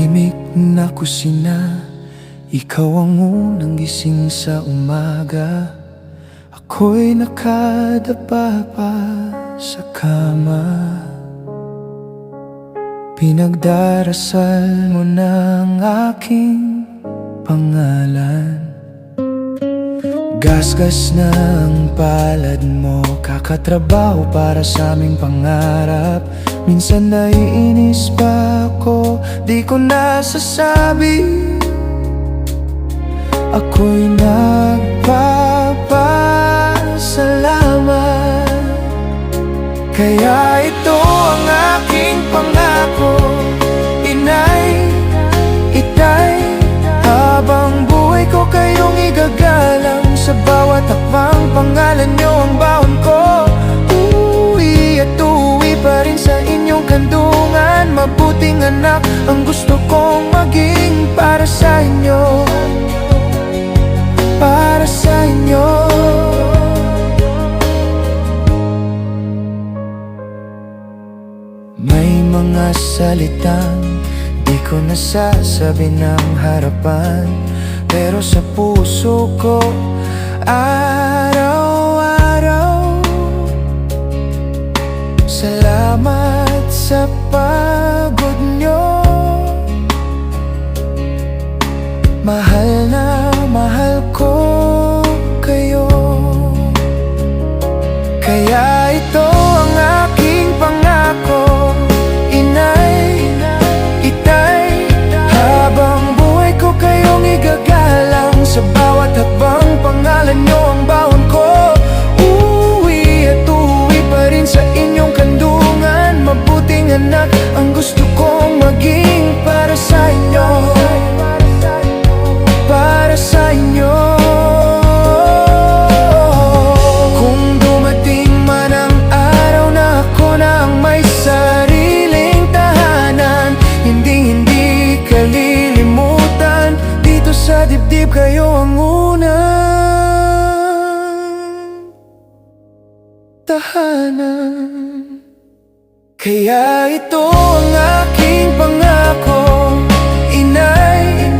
tahimik na kusina, ikaw ang unang gising sa umaga. Ako'y nakadapa pa sa kama. Pinagdarasal mo ng aking pangalan. Gasgas na ang palad mo, kakatrabaho para sa aming pangarap. Minsan naiinis pa ako, di ko nasasabi. Ako'y nagpapasalamat. Kaya ito ang aking pangako, inay, itay. Habang buhay ko kayong igagalang, sa bawat hakbang pangalan nyo ang baon ko. Uwi at uwi pa rin sa inyong kandungan. Mabuting anak ang gusto kong maging para sa inyo, para sa inyo. May mga salitang di ko nasasabi ng harapan, pero sa puso ko araw-araw. Salamat sa pagod nyo. Mahal na mahal ko kayo. Kaya ito ang aking pangako, inay, itay. Habang buhay ko kayong igagalang, sa bawat hakbang pangalan nyo ang baon ko. Uwi at uwi pa rin sa inyong kandungan. Mabuting anak ang gusto kong maging para sa inyo, para sa inyo. Kung dumating man ang araw na ako na ang may sariling tahanan, hindi kalilimutan, dito sa dibdib kayo ang unang tahanan. Kaya ito ang aking pangako, inay,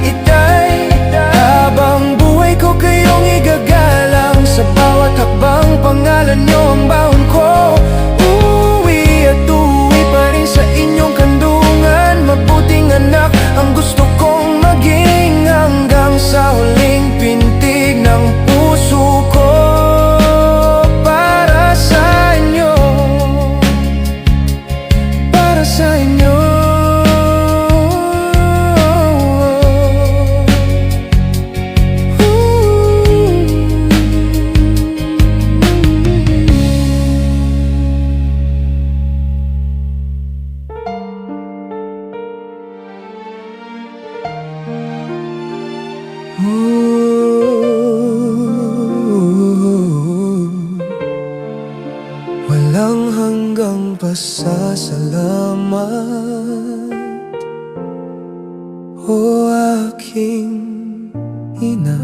itay. Habang buhay ko kayong igagalang, sa bawat hakbang pangalan nyo ang baon ko. Uwi at uwi pa rin sa inyong kandungan. Mabuting anak ang gusto kong maging, hanggang sa huling pintig ng puso ko. Para sa inyo, para sa inyo. Walang hanggang pasasalamat, o aking ina.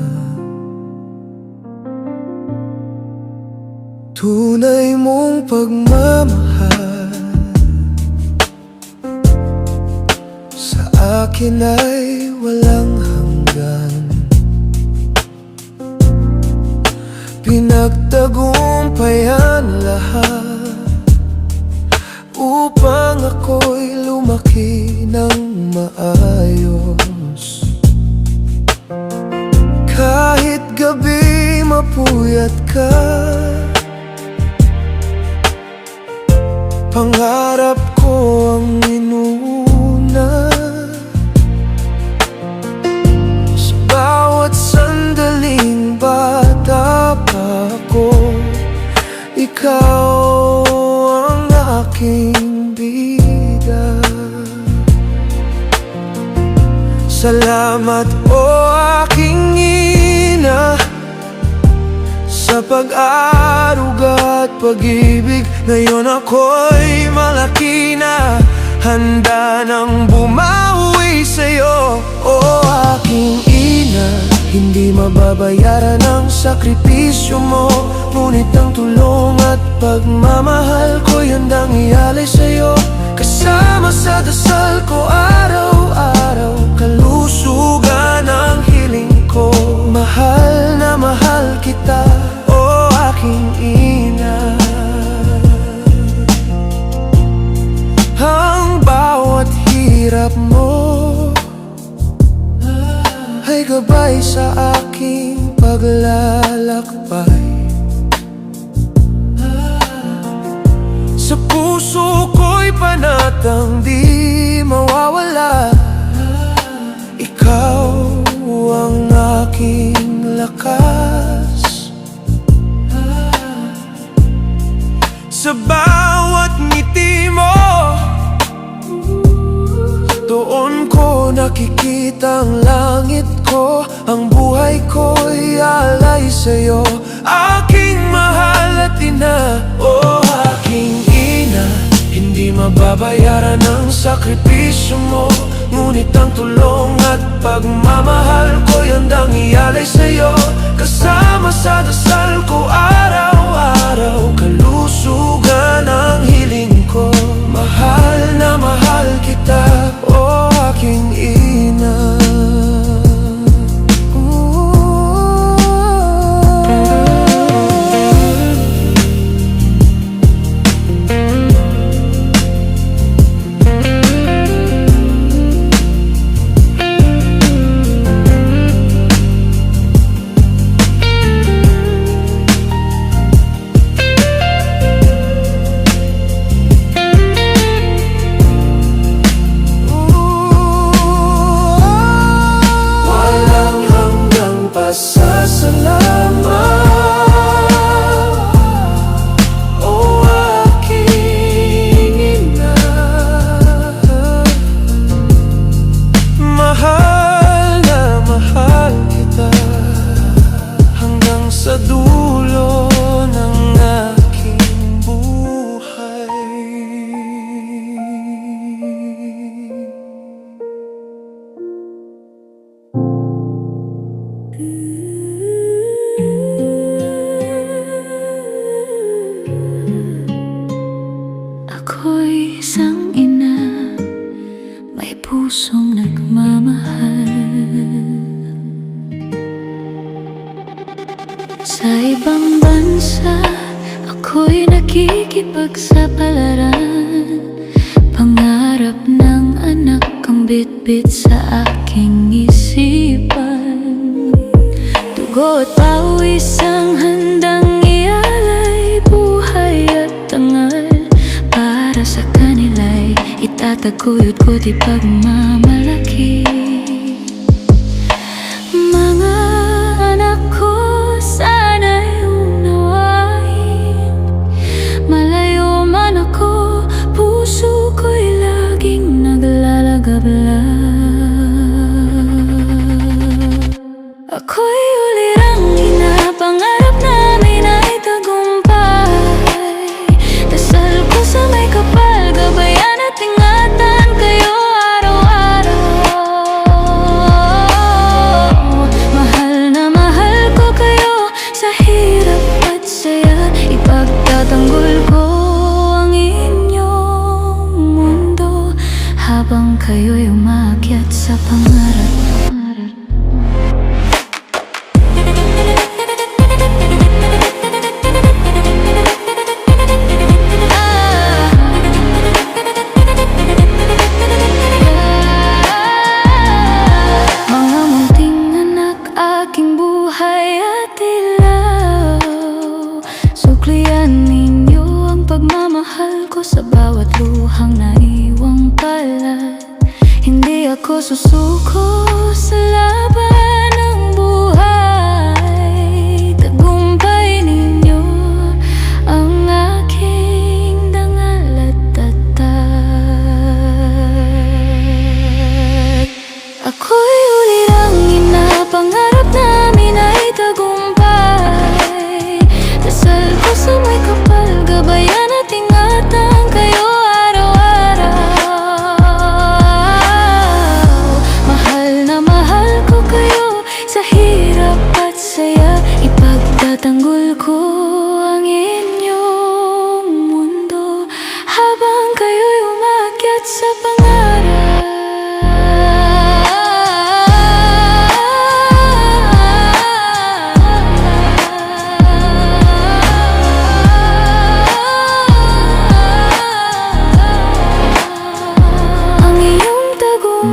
Tunay mong pagmamahal sa akin ay walang hanggan. Pinagtagumpayan lahat upang ako'y lumaki ng maayos. Kahit gabi mapuyat ka, pangarap ko ang inuna. Sa bawat sandaling bata pa ako, ikaw ang aking bida. Salamat o aking ina, sa pag-aruga at pag-ibig. Ngayon ako'y malaki na, handa nang bumawi sa'yo. O aking ina, hindi mababayaran ang sakripisyo mo, ngunit ang tulong at pagmamahal ko'y handang ialay sa'yo. Kasama sa dasal ko araw-araw. mo ay gabay sa aking paglalakbay. Sa puso ko'y panatang di mawawala. Ikaw ang aking lakas. Sa bawat ngiti mo, doon ko nakikita ang langit ko. Ang buhay ko'y alay sa'yo, aking mahal at ina. Oh, aking ina, hindi mababayaran ang sakripisyo mo. Ngunit ang tulong at pagmamahal ko'y handang ialay sa'yo. Kasama sa dasal ko araw-araw, kalusugan ang hiling ko. Mahal na mahal kita, oh aking ina. Sa dulo ng aking buhay. Ako'y isang ina, may pusong nagmamahal. Sa ibang bansa, ako'y nakikipagsapalaran. Pangarap ng anak ang bitbit sa aking isipan. Dugo at pawis ang handang ialay, buhay at tangal. Para sa kanila'y itataguyod ko di pagmamalaki. Mga anak ko, sana'y unawain. Malayo man ako, puso ko'y laging naglalagablab. Ako'y ulirang ina, pangarap namin ay tagumpay. Dasal ko sa may kapal, gabayan at ingatan kayo araw-araw. Mahal na mahal ko kayo sa hirap at saya. Ipagtatanggol ko ang inyong mundo habang kayo'y umaakyat sa pangarap. Mga munting anak, aking buhay at ilaw. Suklian ninyo ang pagmamahal ko sa bawat luhang naiwang palad. Hindi ako susuko sa laban ng buhay. Tagumpay ninyo ang aking dangal at tatag. Ako'y ulirang ina, pangarap namin ay tagumpay. Dasal ko sa may kapal, gabayan at ingatan kayo araw-araw. Mahal na mahal ko kayo sa hirap at saya. Ipagtatanggol ko ang inyong mundo habang kayo'y umakyat sa pangarap.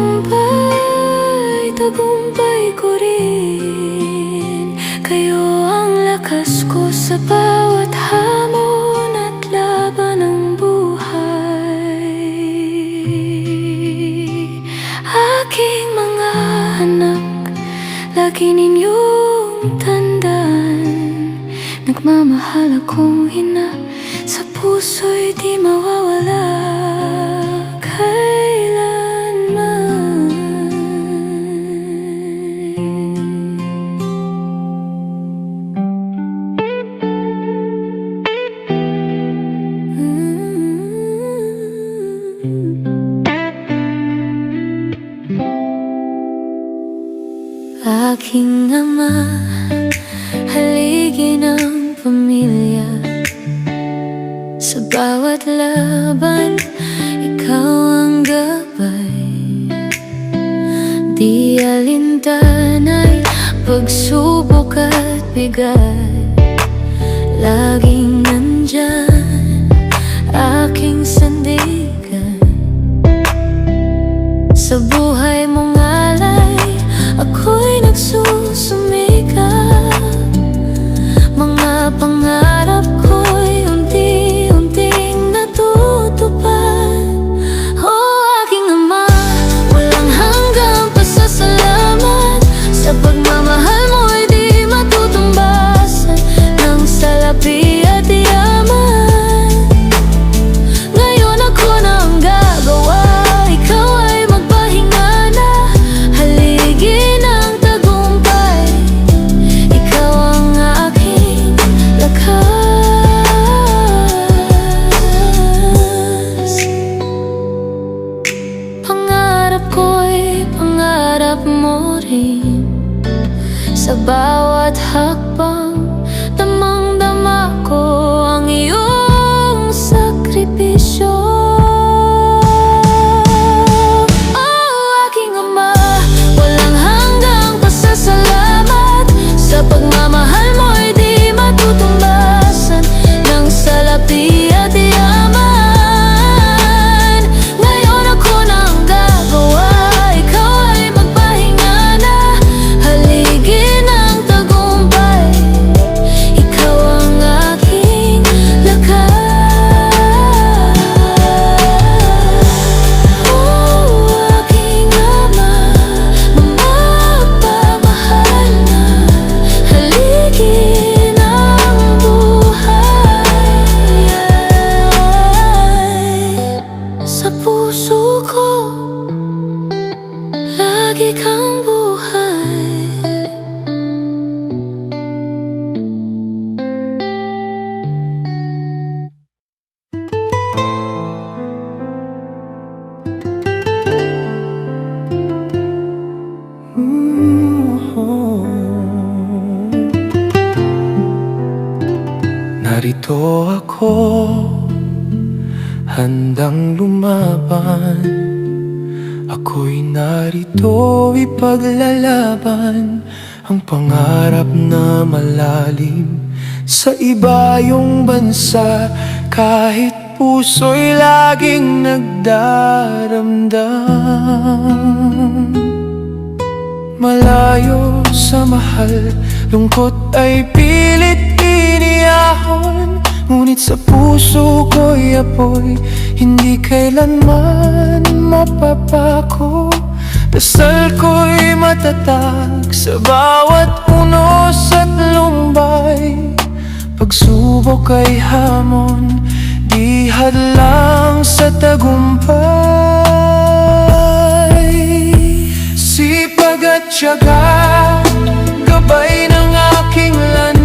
tagumpay, tagumpay ko rin. Kayo ang lakas ko sa bawat hamon at laban ng buhay. Aking mga anak, lagi ninyong tandaan, nagmamahal akong ina, sa puso'y di mawawala kailanman. Aking ama, haligi ng pamilya. Sa bawat laban, ikaw ang gabay. Di alintanay, pagsubok at bigat, laging nandyan, aking sandigan. Sa buhay mong alay, ako'y nagsusumikap. Mga pangarap ko'y unti-unting natutupad. Oh, aking ama, walang hanggang pasasalamat. Sa pagmamahal mo'y di matutumbasan ng salapi at yaman. Ngayon ako na ang gagawa, ikaw ay magpahinga na. Haligi ng tagumpay, ikaw ang aking lakas. Pangarap ko'y pangarap mo rin. Sa bawat hakbang, damang-dama ko ang iyong sakripisyo. Oh, aking ama, walang hanggang pasasalamat. Sa pagmamahal mo'y di matutumbasan ng salapi at yaman. Ngayon ako na ang gagawa, ikaw ay magpahinga na. Haligi ng tagumpay, ikaw ang aking lakas. Oh, aking ama, mamapamahal na. Haligi ng buhay, sa puso ko lagi kang buhay. Narito ako, handang lumaban. Ako'y narito ipaglalaban ang pangarap na malalim sa ibayong bansa. Kahit puso'y laging nagdaramdam, malayo sa mahal, lungkot ay pilit iniyahon. Ngunit sa puso ko'y apoy, hindi kailanman mapapako. Dasal ko'y matatag sa bawat unos at lumbay. Pagsubok ay hamon, di hadlang sa tagumpay. Sipag at tiyaga, gabay ng aking landas.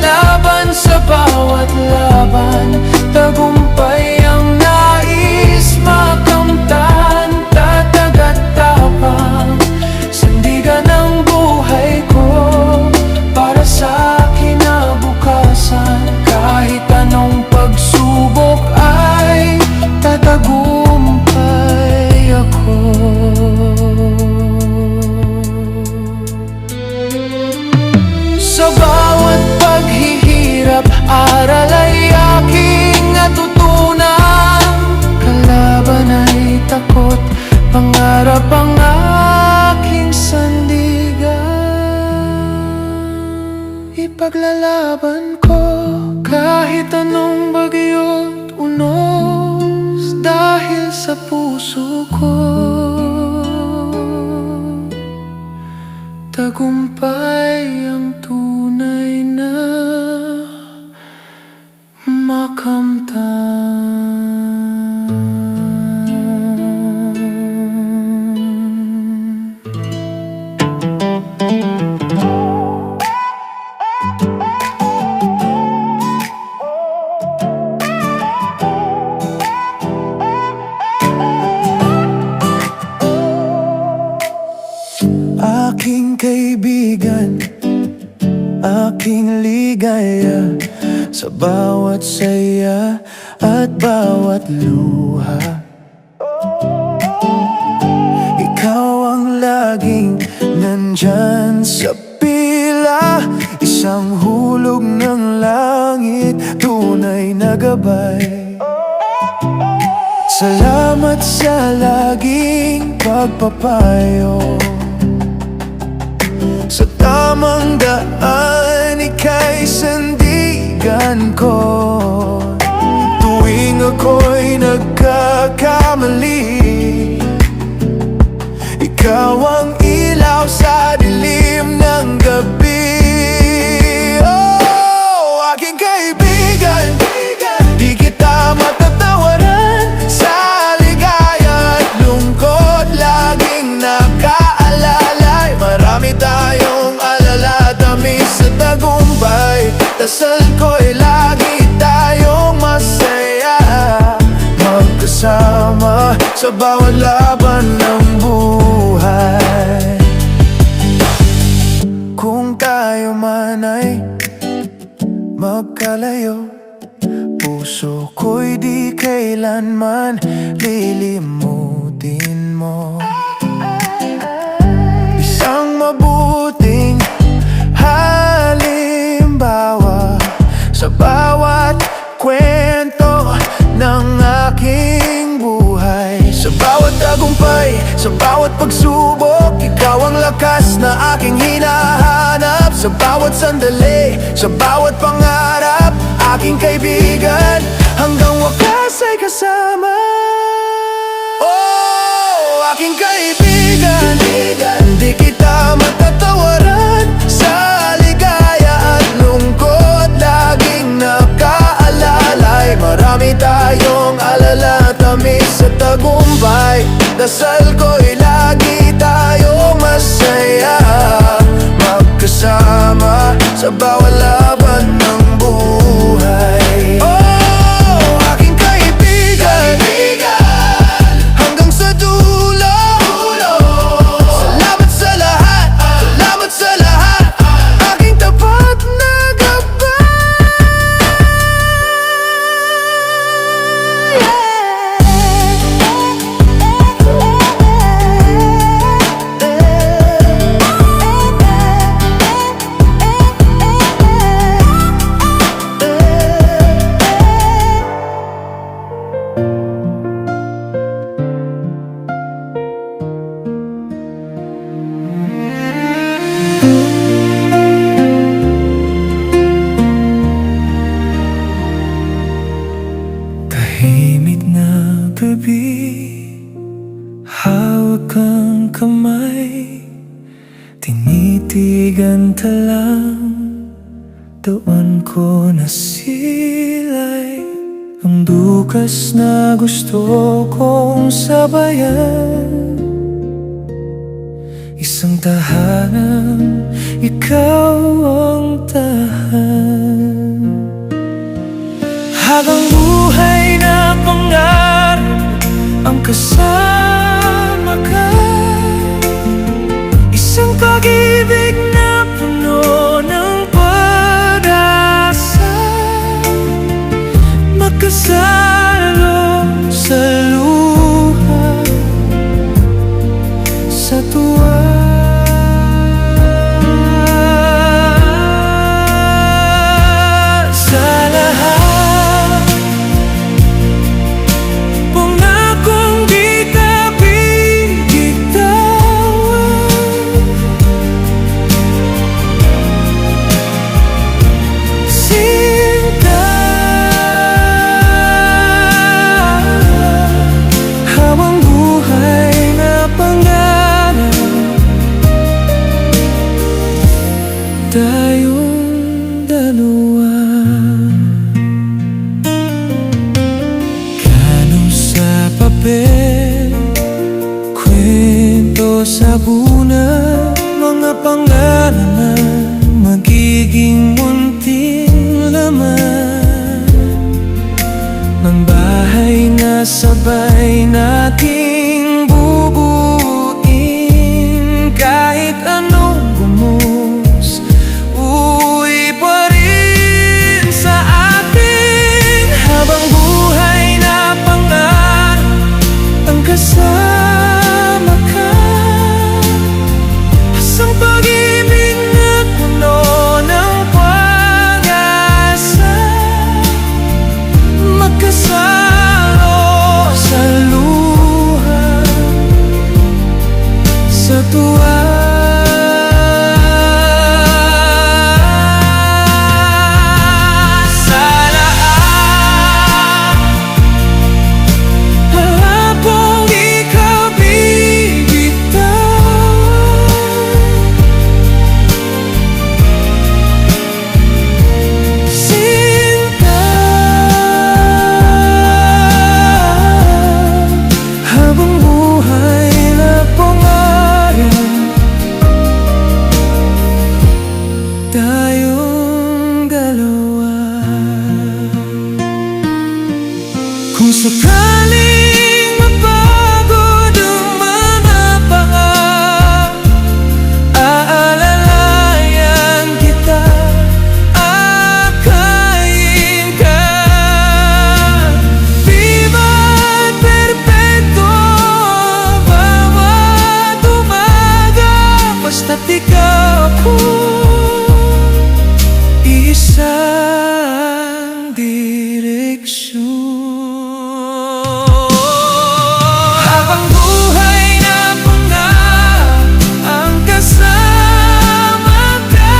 Laban sa bawat laban, tagumpay ang nais makamtan. Tatag at tapang, sandigan ang buhay ko para sa kinabukasan. Kahit anong pagsubok ay tatagumpay ako. pangarap ang aking sandigan. Ipaglalaban ko kahit anong bagyo't unos, dahil sa puso ko tagumpay ang tunay na makamtan. Aking kaibigan, aking ligaya, sa bawat saya at bawat luha. Ikaw ang laging nandyan sa pila, isang hulog ng langit, tunay na gabay. Salamat sa laging pagpapayo, sa tamang daan ika'y sandigan ko. Tuwing ako'y nagkakamali, ikaw ang ilaw sa dilim ng gabi. Oh, aking kaibigan, di kita matatawaran. Sa ligaya at lungkot laging nakaalalay. Marami tayong alala, tamis sa tagumpay. Dasal ko'y lagi tayong masaya, magkasama sa bawat laban ng buhay. Kung tayo man ay magkalayo, puso ko'y di kailanman lilimutin mo. Isang mabuting halimbawa sa bawat kwento ng aking buhay. Sa bawat tagumpay, sa bawat pagsubok, ikaw ang lakas na aking hinahanap. Sa bawat sandali, sa bawat pangarap, aking kaibigan, hanggang wakas ay kasama. Oh, aking kaibigan, di kita matatawaran. Sa ligaya at lungkot laging nakaalalay. Marami tayong alala, tamis sa tagumpay. Dasal ko'y lagi tayong masaya, magkasama sa bawat laban ng buhay. Oh, aking kaibigan, hanggang sa dulo. Salamat sa lahat, salamat sa lahat, aking tapat na gabay. Tahimik na gabi, hawak ang kamay, tinitigan talang doon ko nasilay. Ang dukas na gusto kong sabayan, isang tahanan, ikaw ang tahan. Habang buhay na pangarap ang kasama ka, isang pag-ibig na puno ng pag-asa, magkasalo sa luha, sa tuwa. Sa lahat, pangakong di ka magiging munting laman ng bahay na sabay nating bubuin. Kahit anong gumus, uwi pa rin sa atin. Habang buhay na pangarap ang kasama ka, isang pag-ibig na puno ng pag-asa, magkasalo sa luha, sa tuwa. Sa lahat, wala pong ikaw bibitaw. Sinta, habang buhay na pangarap, tayong dalawa. Kung sakaling mapagod ang mga paa, aalalayan kita, akayin ka. Di ba't perpekto bawat umaga, basta't ikaw ako, isang direksyon. Habang buhay na pangarap ang kasama ka,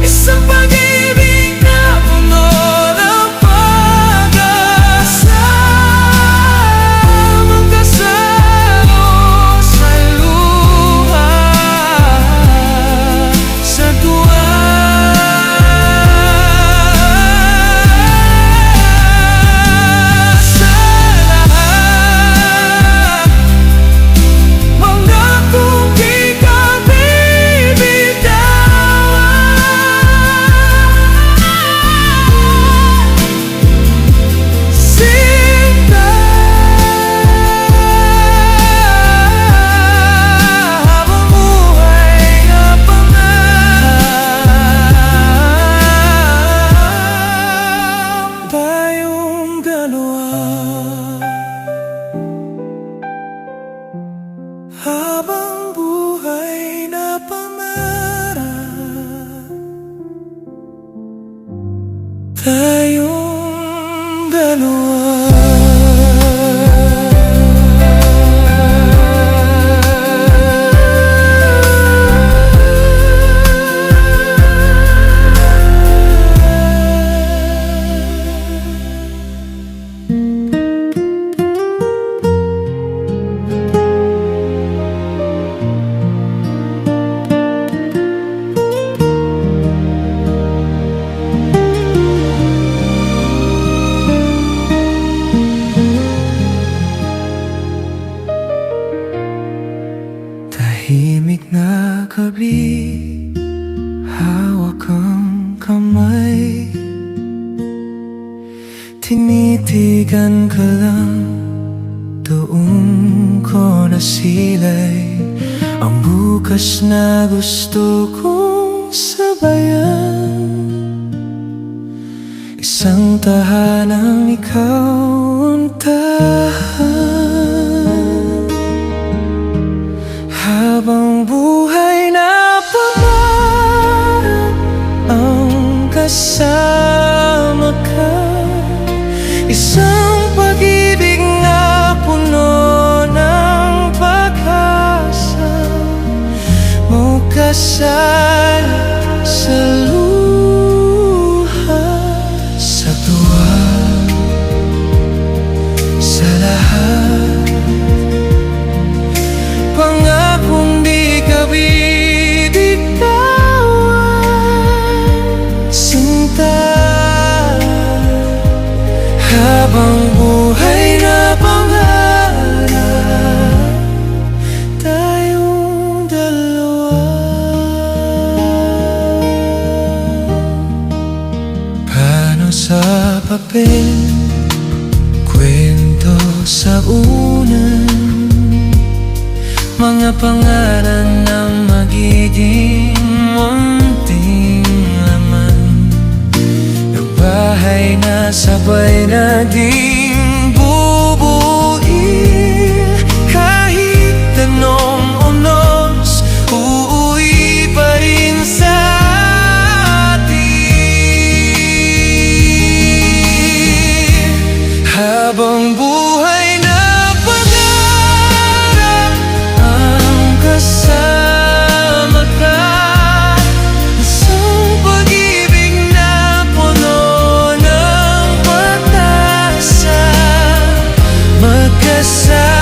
isang pag-ibig na puno ng pag-asa, magkasalo sa luha, sa tuwa. Sa lahat, pangakong di ka bibitawan. Sinta, habang buhay na pangarap, tayong dalawa. Habang buhay na pangarap, tayong dalawa. Tahimik na gabi, hawak ang kamay, tinitigan ka lang, doon ko nasilay ang bukas na gusto kong sabayan. Isang tahanang ikaw ang tahan. Habang buhay na pangarap ang kasama ka, isang pag-ibig na puno ng pag-asa, magkasalo sa luha, sa tuwa. Sa lahat, pangakong di ka bibitawan. Sinta, habang buhay na pangarap, tayong dalawa. papel, kwento sa unan, mga pangalan na magiging munting laman ng bahay na sabay nating bubuin. Kahit anong unos, uuwi pa rin sa atin. Habang buhay na pangarap ang kasama ka, isang pag-ibig na puno ng pag-asa, magkasalo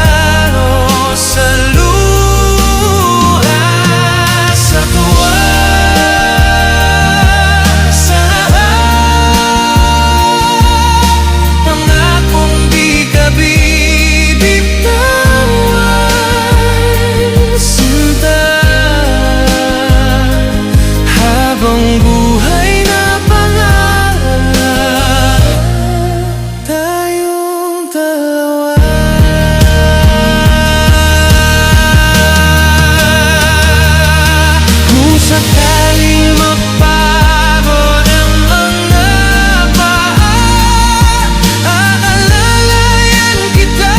sa luha, sa tuwa, sa lahat, pangakong di ka bibitawan, sinta. Habang buhay na pangarap, tayong dalawa. Kung sakaling mapagod ang mga paa, aalalayan kita,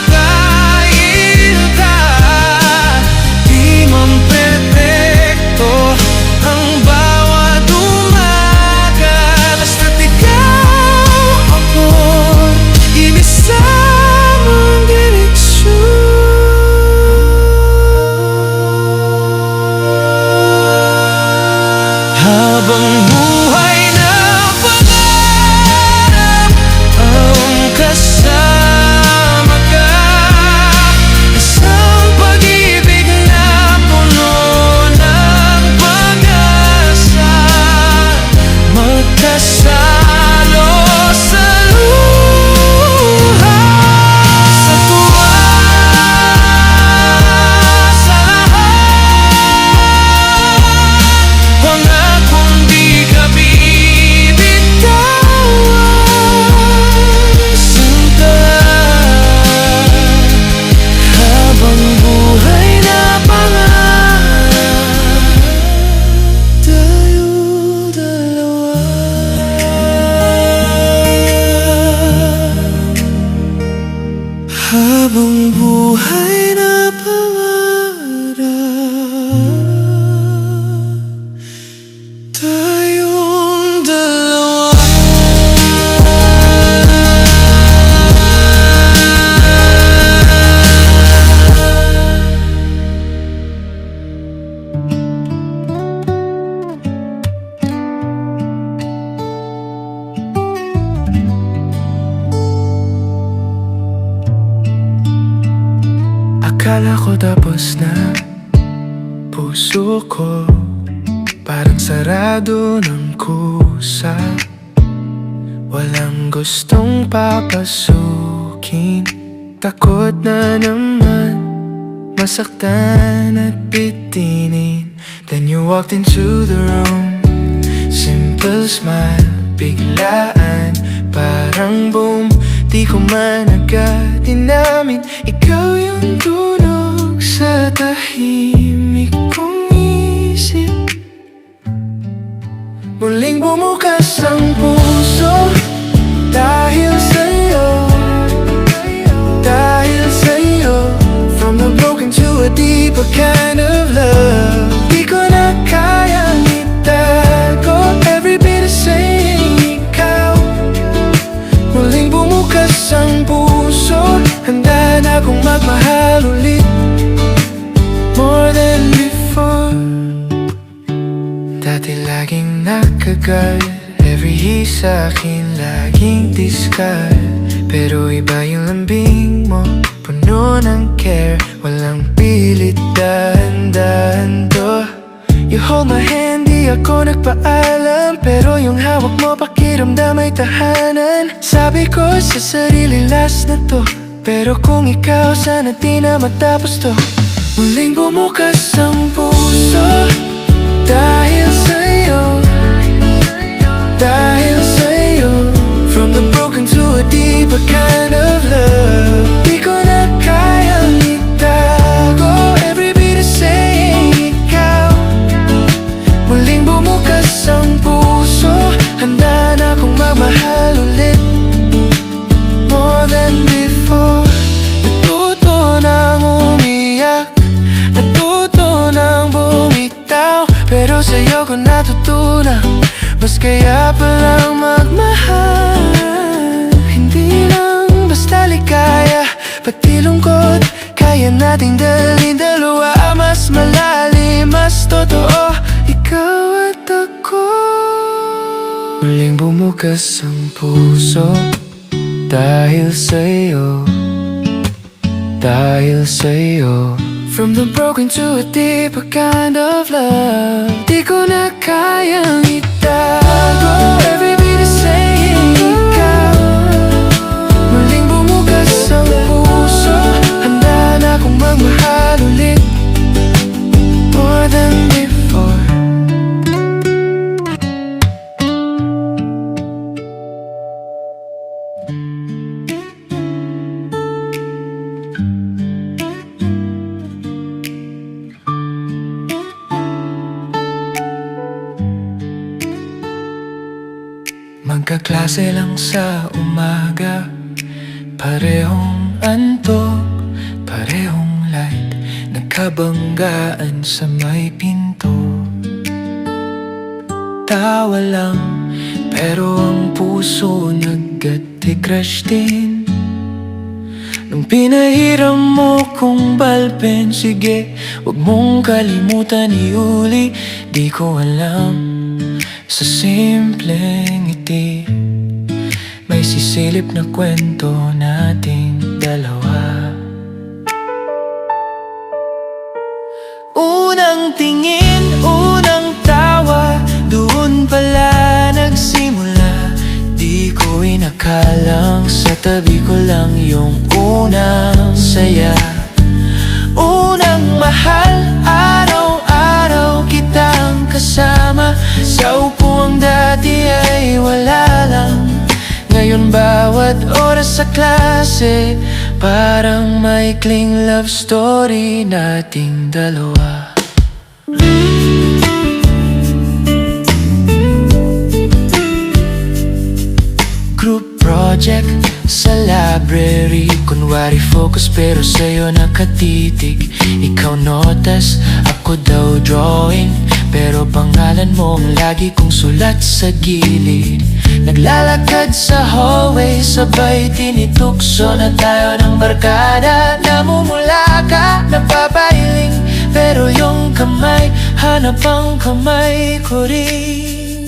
aakayin ka. Di man perfecto ang bawat umaga, basta't ikaw ako'y inisamang direksyon. Habang buhay na pangarap ang kasama ka, isang pag-ibig na puno ng pag-asa, magkasalo sa luha, sa tuwa, sa lahat, pangakong di ka bibitawan, sinta. Habang buhay na pangarap, tayong dalawa. Habang buhay na pangarap, tayong dalawa. Akala ko tapos na, puso ko parang sarado ng kusa, walang gustong papasukin. Takot na naman masaktan at bitinin. Then you walked into the room, simple smile, biglaan, parang boom. Di ko man agad inamin, ikaw yung tunog sa tahimik kong isip. Muling bumukas ang puso dahil sa'yo, dahil sa'yo. From the broken to a deeper kind of love, di ko na kayang itago every bit of saying ikaw. Muling bumukas ang puso, handa na akong magmahal ulit, more than before. Dati laging nakagal, every his sa'kin laging discard. Pero iba yung lambing mo, puno ng care, walang pilit, dahan-dahan to. You hold my hand, di ako nagpaalam, pero yung hawak mo pakiramdam ay tahanan. Sabi ko sa sarili, last na to, pero kung ikaw sana di na matapos to. Muling bumukas ang puso dahil sa'yo, dahil sa'yo. a deeper kind of love. Di ko na kayang itago. Every beat is saying ikaw. Muling bumukas ang puso, handa na akong magmahal ulit. More than before. Natuto nang umiyak, natuto nang bumitaw, pero sa'yo ko natutunan, mas kaya palang magmahal. Hindi lang basta ligaya, pati lungkot kaya nating dalhin dalawa. Mas malalim, mas totoo, ikaw at ako. Muling bumukas ang puso dahil sa'yo, dahil sa'yo. From the broken to a deeper kind of love. Di ko na kayang itago. Every beat is saying ikaw. Muling bumukas ang puso, handa na akong magmahal ulit. More than before. Magkaklase lang sa umaga, parehong antok, parehong light, nagkabanggaan sa may pinto. Tawa lang, pero ang puso nagkati-crush din. Nung pinahiram mo kong ballpen, sige, wag mong kalimutan iuli. Di ko alam, sa simpleng ngiti, may sisilip na kwento nating dalawa. Unang tingin, unang tawa, doon pala nagsimula. Di ko inakalang sa tabi ko lang yung unang saya. Unang mahal, araw-araw kitang kasama. Sa upuang dati ay wala lang. Ngayon bawat oras sa klase, parang maikling love story nating dalawa. Group project sa library, kunwari focus pero sa'yo nakatitig. Ikaw notas, ako daw drawing, pero pangalan mo ang lagi kong sulat sa gilid. Naglalakad sa hallway, sabay tinitukso na tayo ng barkada. Namumula ka, napapailing, pero yung kamay, hanap ang kamay ko rin.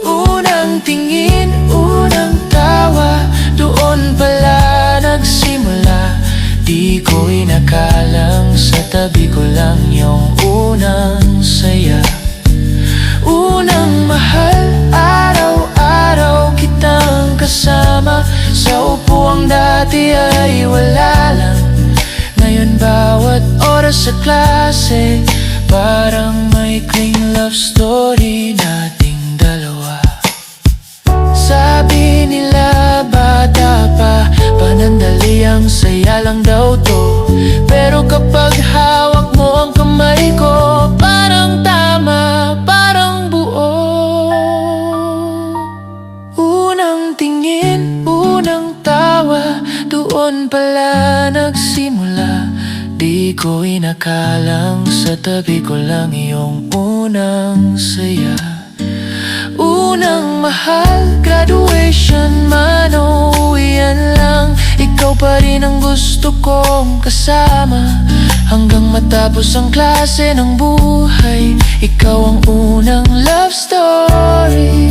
Unang tingin, unang tawa, doon pala nagsimula. Di ko inakalang sa tabi ko lang yung unang saya. Unang mahal, araw-araw kitang kasama. Sa upuang dati ay wala lang. Ngayon bawat oras sa klase, parang maikling love story nating dalawa. Sabi nila bata pa, panandali ang saya lang daw to. Pero kapag hawak mo ang kamay ko, parang tama, parang buo. Unang tingin, unang tawa, doon pala nagsimula. Di ko inakalang sa tabi ko lang yung unang saya. Unang mahal, graduation man o uwian lang, ikaw pa rin ang gusto kong kasama. Hanggang matapos ang klase ng buhay, ikaw ang unang love story.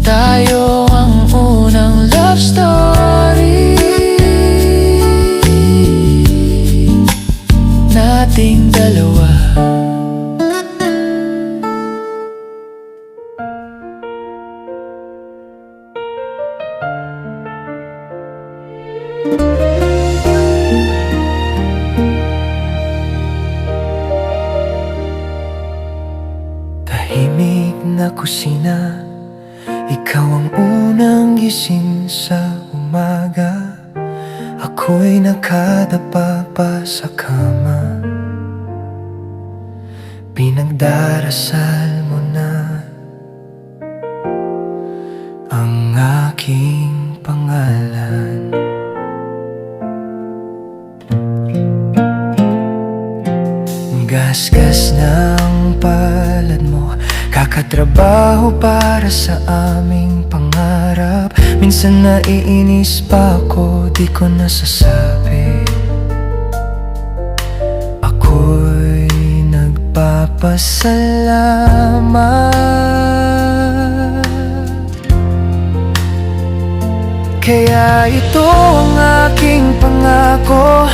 Tayo ang unang love story nating dalawa. Tahimik na kusina, Ikaw ang unang gising sa umaga, ako'y nakadapa pa sa kama. Pinagdarasal mo na ang aking pangalan. Gasgas ng palad mo, kakatrabaho para sa aming pangarap. Minsan naiinis pa ako, di ko nasasabi. Ako'y nagpapasalamat. Kaya ito ang aking pangako,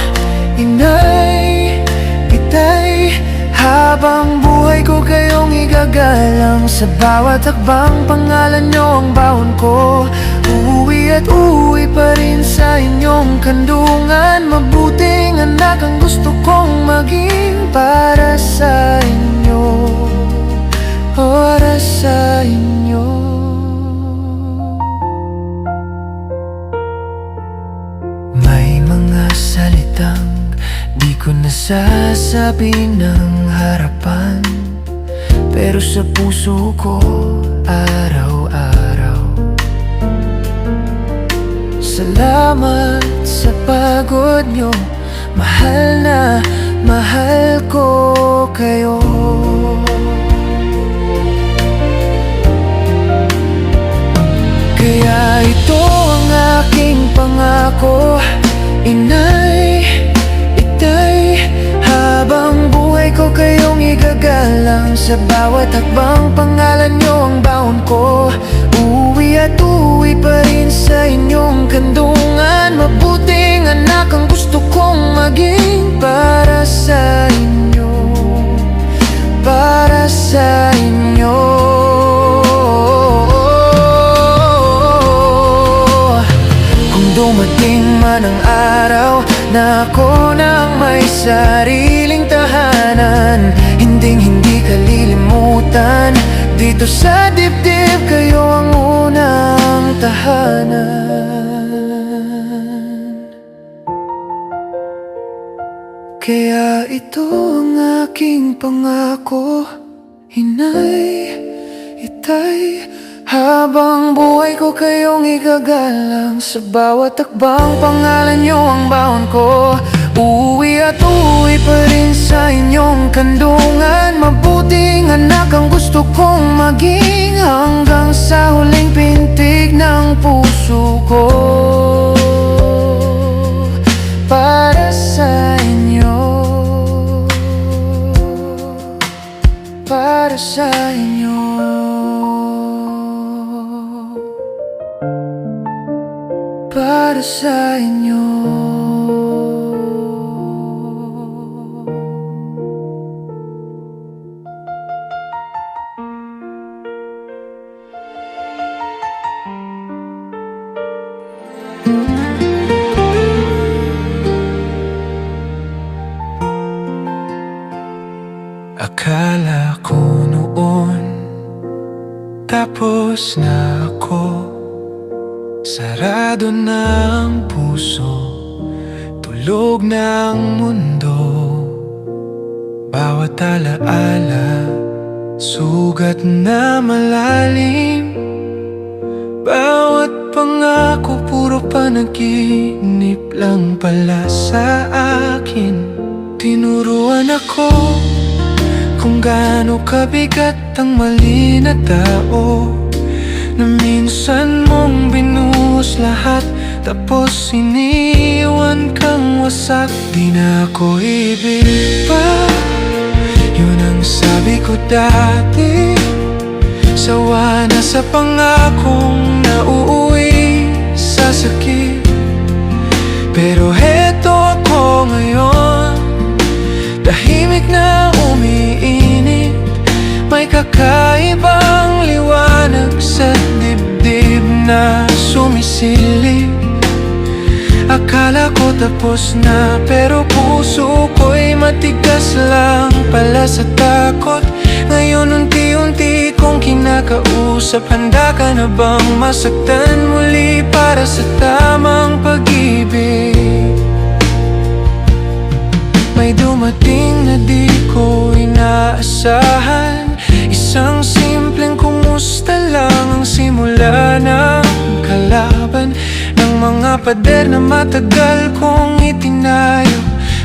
Inay, Itay, habang buhay ko kayong igagalang. Sa bawat hakbang pangalan nyo ang baon ko. Uuwi at uuwi pa rin sa inyong kandungan. Mabuting anak ang gusto kong maging para sa inyo, para sa inyo. May mga salitang di ko nasasabi ng harapan, pero sa puso ko araw-araw. Salamat sa pagod nyo, mahal na mahal ko kayo. Kaya ito ang aking pangako, Inay, Itay, habang buhay ko kayong igagalang. Sa bawat hakbang pangalan nyo ang baon ko. Uuwi at uuwi pa rin sa inyong kandungan. Mabuting anak ang gusto kong maging para sa inyo, para sa inyo. Dumating man ang araw na ako nang may sariling tahanan, hindi kalilimutan. Dito sa dibdib kayo ang unang tahanan. Kaya ito ang aking pangako, Inay, Itay, habang buhay ko kayong igagalang. Sa bawat takbang pangalan nyo ang baon ko. Uuwi at uuwi pa rin sa inyong kandungan. Mabuting anak ang gusto kong maging, hanggang sa huling pintig ng puso ko. Para sa inyo, para sa inyo, para sa inyo. Akala ko noon tapos na ako. Sarado na ang puso, tulog na ang mundo. Bawat alaala, sugat na malalim. Bawat pangako, puro panaginip lang pala sa akin. Tinuruan ako kung gaano kabigat ang mali na tao, na minsan mong binuhos lahat, tapos iniwan kang wasak. Di na ako ibig pa, yun ang sabi ko dati. Sawa na sa pangakong nauuwi sa sakit. Pero heto ako ngayon, tahimik na umiinit. May kakaibang liwanag sa dibdib na sumisilip. Akala ko tapos na, pero puso ko'y matigas lang pala sa takot. Ngayon unti-unti unti kong kinakausap. Handa ka na bang masaktan muli para sa tamang pag-ibig? May dumating na di ko inaasahan, isang simpleng kumusta lang ang simula ng kalaban ng mga pader na matagal kong itinayo.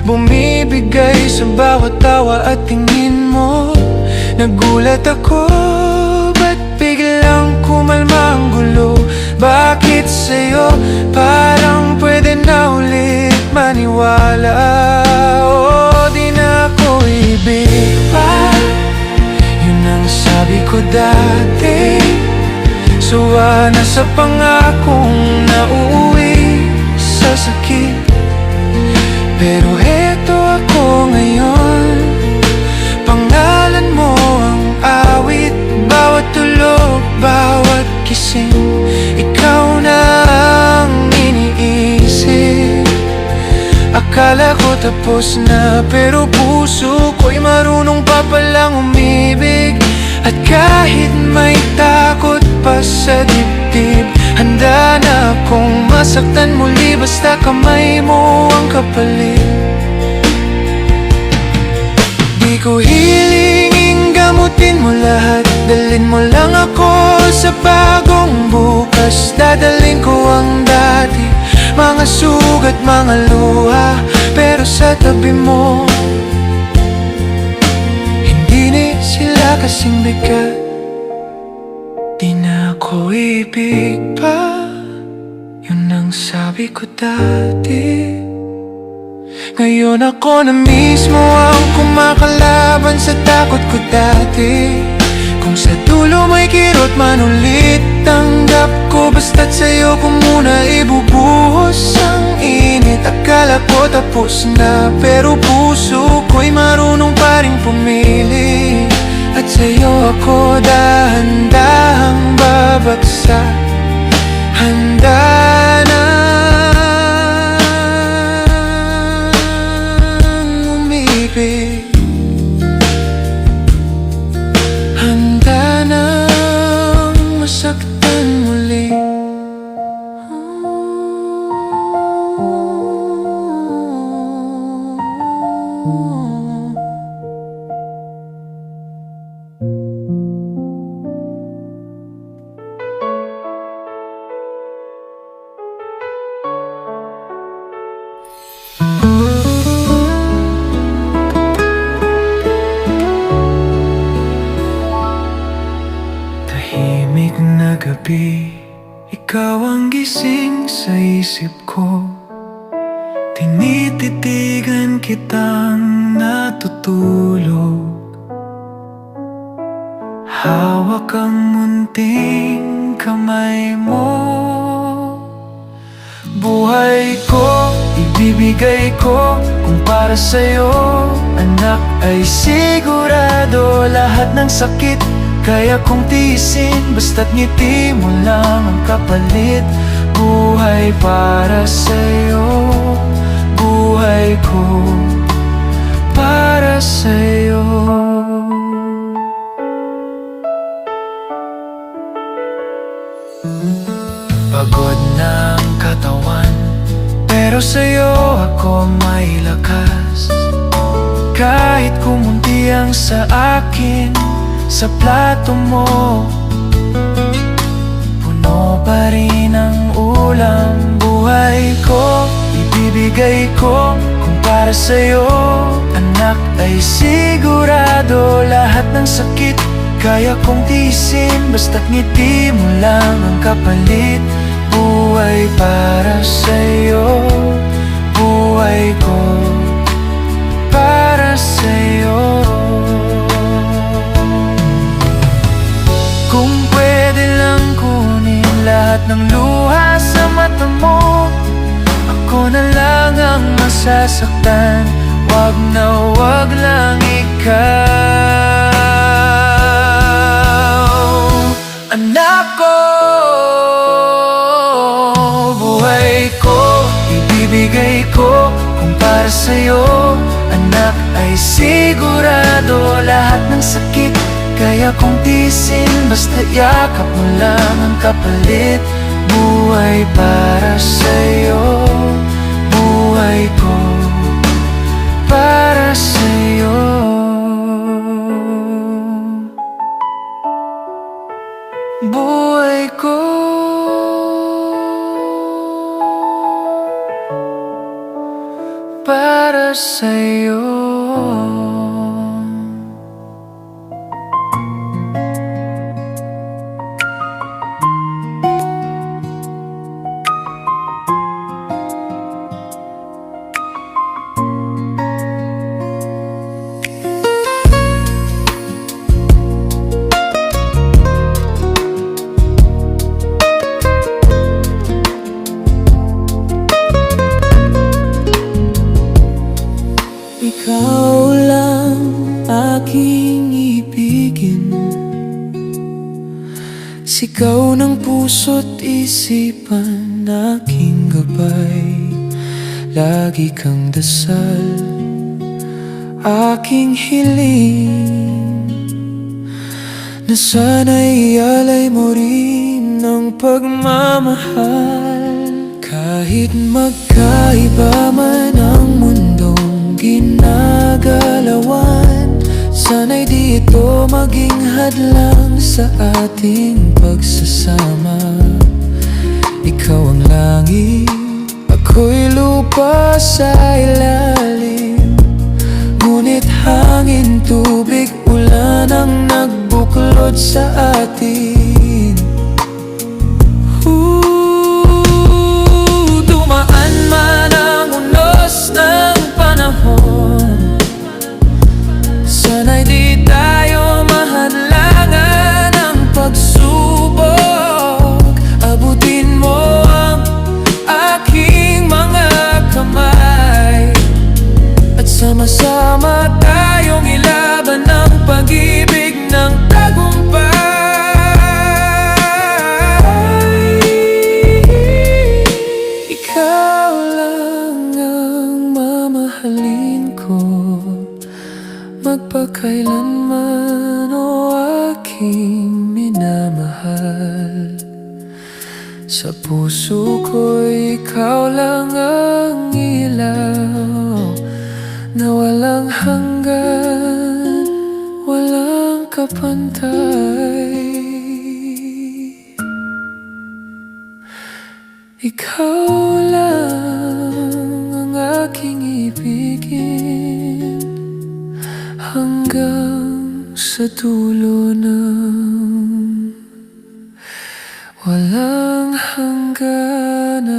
Bumibigay sa bawat tawa at tingin mo. Nagulat ako, ba't biglang kumalma ang gulo? Bakit sa'yo parang pwede na ulit maniwala? O di na ako ibig pa, yun ang sabi ko dati. Suwa na sa pangakong nauuwi sa sakit. Pero heto ako ngayon, pangalan mo ang awit. Bawat tulog, bawat gising, ikaw na ang iniisip. Akala ko tapos na, pero puso ko'y marunong pa palang umibig. At kahit may takot pa sa dibdib, handa na akong masaktan muli basta kamay mo ang kapalit. Di ko hilingin gamutin mo lahat, dalhin mo lang ako sa bagong bukas. Dadalhin ko ang dati, mga sugat, mga luha, pero sa tabi mo hindi ni sila kasing bigat. Di na ako ibig pa, yun ang sabi ko dati. Ngayon ako na mismo ang kumakalaban sa takot ko dati. Kung sa dulo may kirot man ulit, tanggap ko basta't sa'yo ko muna ibubuhos ang init. Akala ko tapos na, pero puso ko'y marunong pa rin pumili. At sa'yo ako dahan-dahang babagsak, handa na umibig, handa na masaktan muli. Tahimik na gabi, ikaw ang gising sa isip ko. Tinititigan kitang natutulog. Hawak ang munting kamay mo. Buhay ko, ibibigay ko. Kung para sa'yo, anak, ay sigurado. Lahat ng sakit kaya kong tiisin, basta't ngiti mo lang ang kapalit. Buhay para sa'yo, buhay ko para sa'yo. Pagod na ang katawan, pero sa'yo ako may lakas. Kahit kumunti ang sa akin, sa plato mo puno pa rin ang ulam. Buhay ko, ibibigay ko. Kung para sa'yo, anak, ay sigurado. Lahat ng sakit kaya kong tiisin, basta't ngiti mo lang ang kapalit. Buhay para sa'yo, buhay ko para sa'yo. Kung pwede lang kunin lahat ng luha sa mata mo, ako na lang ang masasaktan. Wag na wag lang ikaw, anak ko. Buhay ko, ibibigay ko. Kung para sa'yo, anak, ay sigurado. Lahat ng sakit kaya kong tiisin, basta yakap mo lang ang kapalit. Buhay para sa'yo, buhay ko para sa'yo. Buhay ko para sa'yo. Ikaw lang aking ibigin, sigaw ng puso't isipan, aking gabay. Lagi kang dasal, aking hiling, na sana'y ialay mo rin ang pagmamahal. Kahit magkaiba man ang mundong ginagalawan, sana'y di ito maging hadlang sa ating pagsasama. Ikaw ang langit, ako'y lupa sa ilalim, ngunit hangin, tubig, ulan ang nagbuklod sa atin. Dumaan man ang unos ng panahon, sana'y di tayo mahadlangan ng pagsubok. Abutin mo ang aking mga kamay, at sama-sama tayong ilaban ang pag-ibig ng tagumpay. Ikaw lang ang mamahalin ko, magpakailanman, o aking minamahal. Sa puso ko'y ikaw lang ang ilaw, na walang hanggan, walang kapantay. Ikaw lang ang aking ibigin, hanggang sa dulo ng walang hangganan.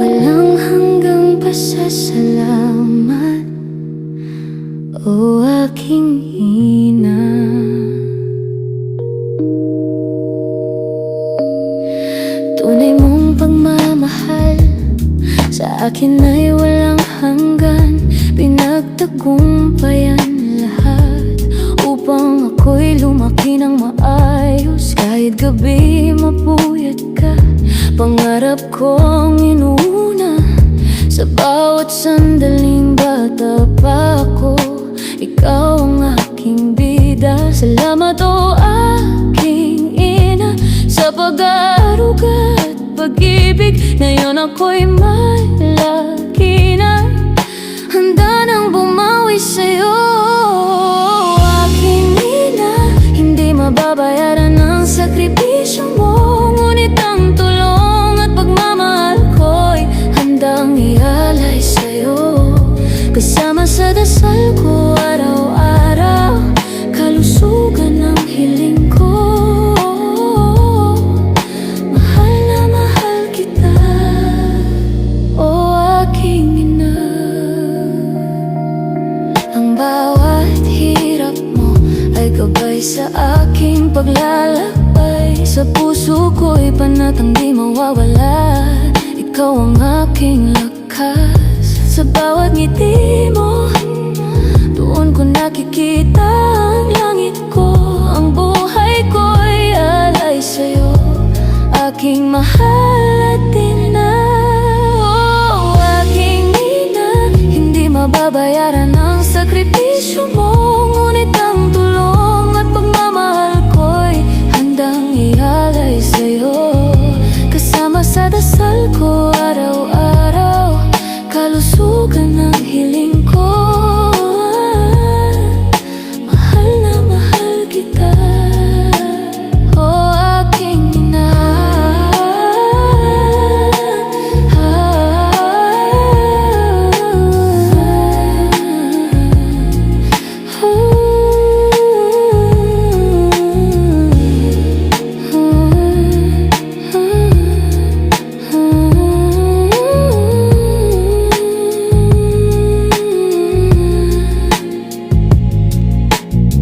Walang hanggang pasasalamat, o aking ina. Tunay mong pagmamahal sa akin ay walang hanggan. Pinagtagumpayan lahat upang ako'y lumaki ng maayos. Kahit gabi mapuyat ka, pangarap kong inuuna. Sa bawat sandaling bata pa ako, ikaw ang aking bida. Salamat, o aking ina, sa pag-aaruga at pag-ibig. Ngayon ako'y malaki na, handa nang bumawi sa'yo. Aking ina, hindi mababayaran ang sakripisyo mo, ngunit ang tulong at pagmamahal ko'y handang ialay sa'yo. Kasama sa dasal ko araw-araw, kalusugan ang hiling ko. Mahal na mahal kita, o aking ina. Ang bawat hirap mo ay gabay sa aking paglalakbay. Sa puso ko'y panatang di mawawala. Ikaw ang aking lakas. Sa bawat ngiti mo, doon ko nakikita ang langit ko. Ang buhay ko'y alay sa'yo, aking mahal at ina. Oh, aking ina, hindi mababayaran ang sakripisyo mo. Ngunit ang tulong at pagmamahal ko'y handang ialay sa'yo. Kasama sa dasal ko araw-araw, kalusugan ng hiling ko. Mahal na mahal kita, oh aking ina.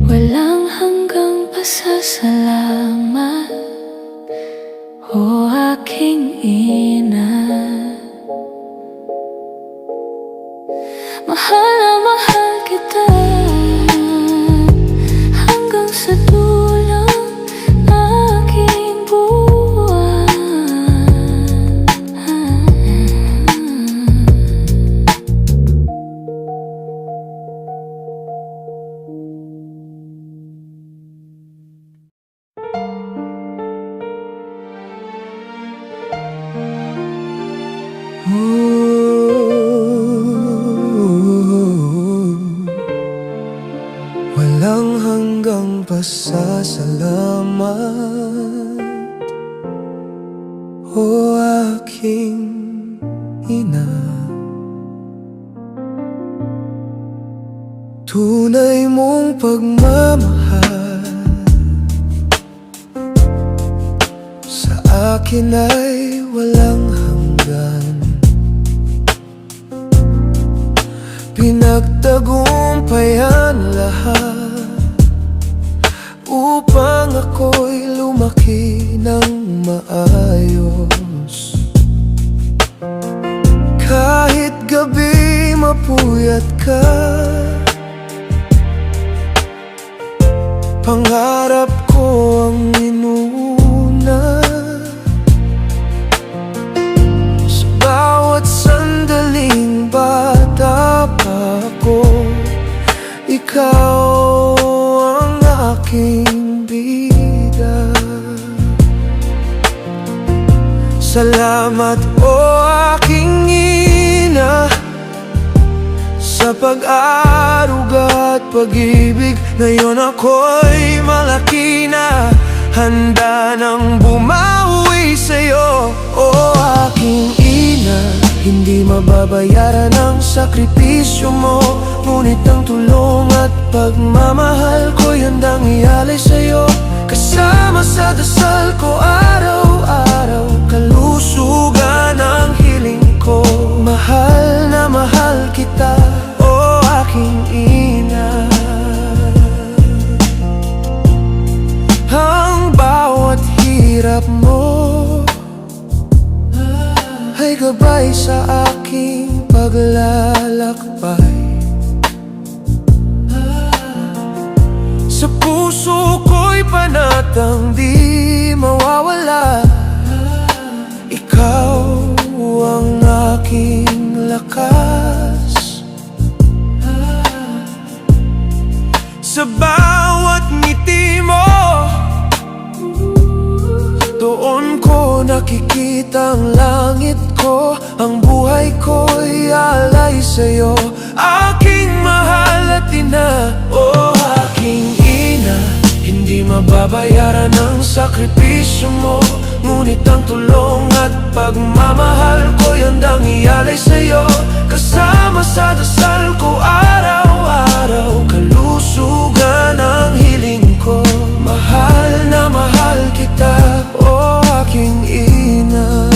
Walang hanggang pasasalamat, o aking ina. Mahal na mahal kita hanggang sa dulo ng aking buwan. Walang hanggang pasasalamat, o aking ina. Tunay mong pagmamahal sa akin ay walang hanggan. Pinagtagumpayan lahat upang ako'y lumaki ng maayos. Kahit gabi mapuyat ka, pangarap ko ang inuna. Sa bawat sandaling bata pa ako, ikaw ang aking bida. Salamat, o aking ina, sa pag-aruga at pag-ibig. Ngayon ako'y malaki na, handa nang bumawi sa'yo. O aking ina, hindi mababayaran ang sakripisyo mo. Ngunit ang tulong at pagmamahal ko'y handang ialay sa'yo. Kasama sa dasal ko araw-araw, kalusugan ang hiling ko. Mahal na mahal kita, o aking ina. Ang bawat hirap mo ay gabay sa aking paglalakbay. Sa puso ko'y panatang di mawawala. Ikaw ang aking lakas. Sa bawat ngiti mo, doon ko nakikita ang langit ko. Ang buhay ko'y alay sa'yo, aking mahal at ina. O aking ina, hindi mababayaran ang sakripisyo mo. Ngunit ang tulong at pagmamahal ko'y handang ialay sa'yo. Kasama sa dasal ko araw-araw, kalusugan ang hiling ko. Mahal na mahal kita, o aking ina.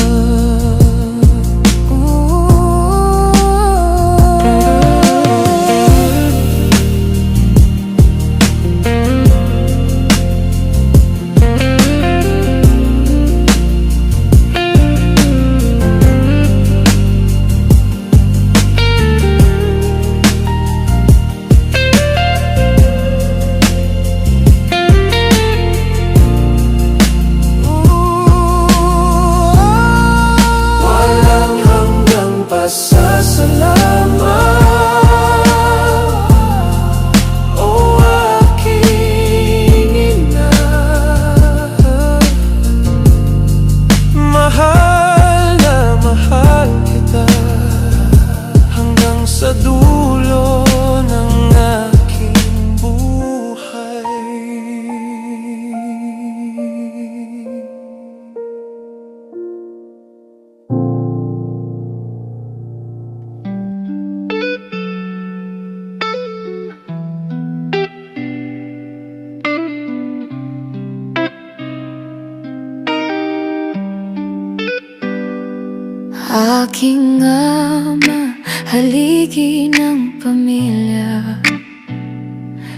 Aking ama, haligi ng pamilya.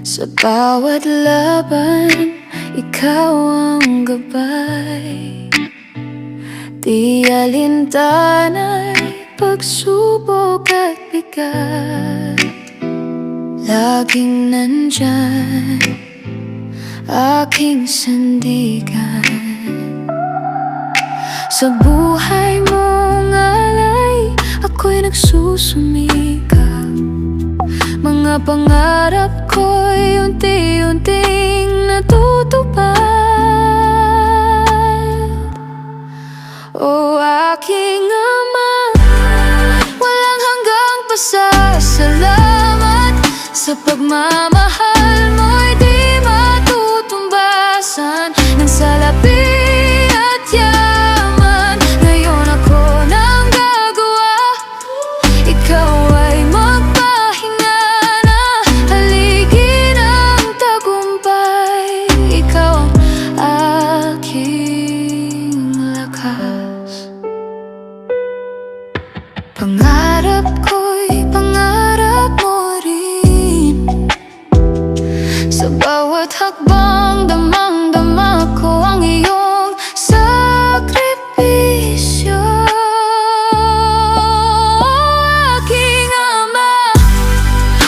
Sa bawat laban, ikaw ang gabay. Di alintanay, pagsubok at bigat. Laging nandyan, aking sandigan. Sa buhay mong alay, ako'y nagsusumikap. Mga pangarap ko'y unti-unting natutupad. O aking ama, walang hanggang pasasalamat. Sa pagmamahal mo'y di matutumbasan ng salapi at yaman. Ngayon ako nang gagawa, ikaw ay magpahinga na. Haligi ng tagumpay, ikaw ang aking lakas. Pangarap ko'y pangarap mo rin. Sa bawat hakbang, damang-dama ko ang iyong sakripisyo. Aking ama,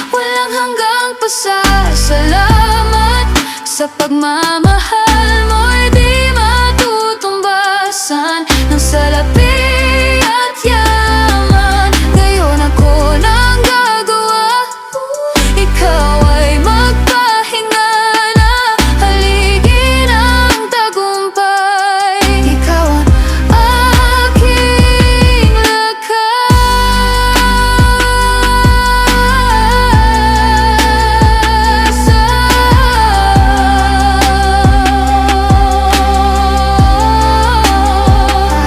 walang hanggang pasasalamat. Sa pagmamahal mo'y di matutumbasan ng salapi at yaman. Ngayon ako nang gagawa, ikaw ay magpahinga na. Haligi ng tagumpay, ikaw ang aking lakas.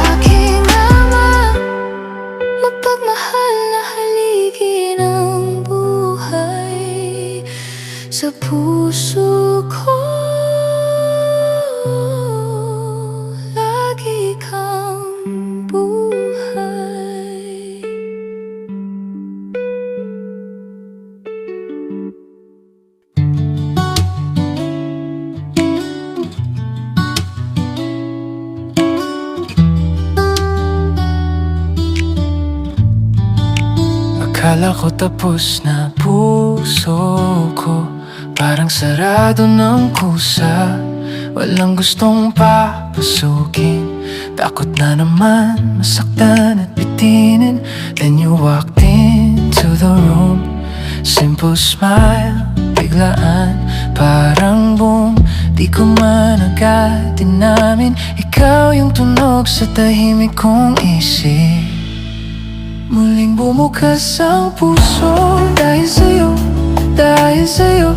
Aking ama, mapagmahal na haligi ng buhay. Sa puso ko, lagi kang buhay. Akala ko tapos na puso ko, parang sarado ng kusa. Walang gustong papasukin, takot na naman masaktan at bitinin. Then you walked into the room, simple smile, biglaan, parang boom. Di ko man agad dinamin, ikaw yung tunog sa tahimik kong isip. Muling bumukas ang puso dahil sa'yo, dahil sa'yo.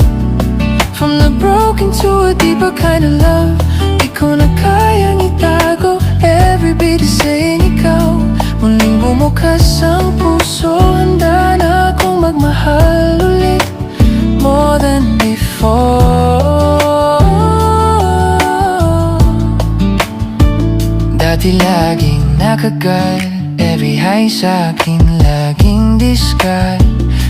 From the broken to a deeper kind of love, di ko na kayang itago. Every beat is saying ikaw. Muling bumukas ang puso, handa na akong magmahal ulit, more than before. Dati laging nakagal, every high sa'kin laging discard.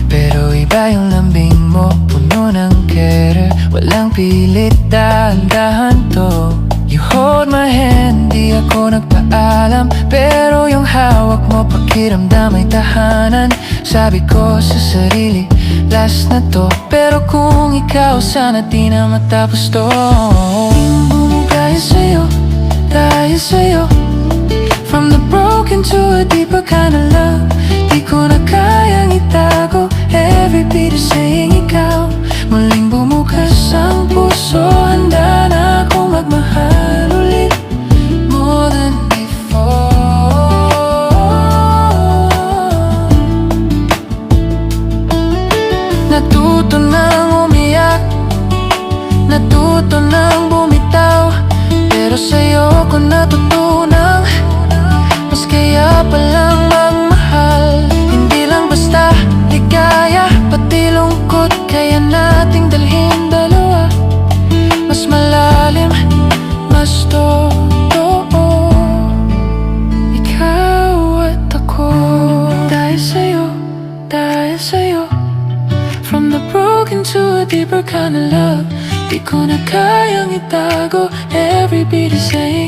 Pero iba yung lambing mo, puno ng care. Walang pilit, dahan-dahan to. You hold my hand, di ako nagpaalam. Pero yung hawak mo, pakiramdam ay tahanan. Sabi ko sa sarili, last na to. Pero kung ikaw, sana di na matapos to. Dahil sa'yo, dahil sa'yo. From the broken to a deeper kind of love, di ko na kayang itago. Every beat is saying ikaw. Muling bumukas ang puso, handa na akong magmahal ulit, more than before. Natuto nang umiyak, natuto nang bumitaw. Pero sa'yo ko natutunang mas kaya palang magmahal. Hindi lang basta ligaya, pati lungkot, kaya nating dalhin dalawa. Mas malalim, mas totoo, ikaw at ako. deeper kind of love. Di ko na kayang itago. Every beat is saying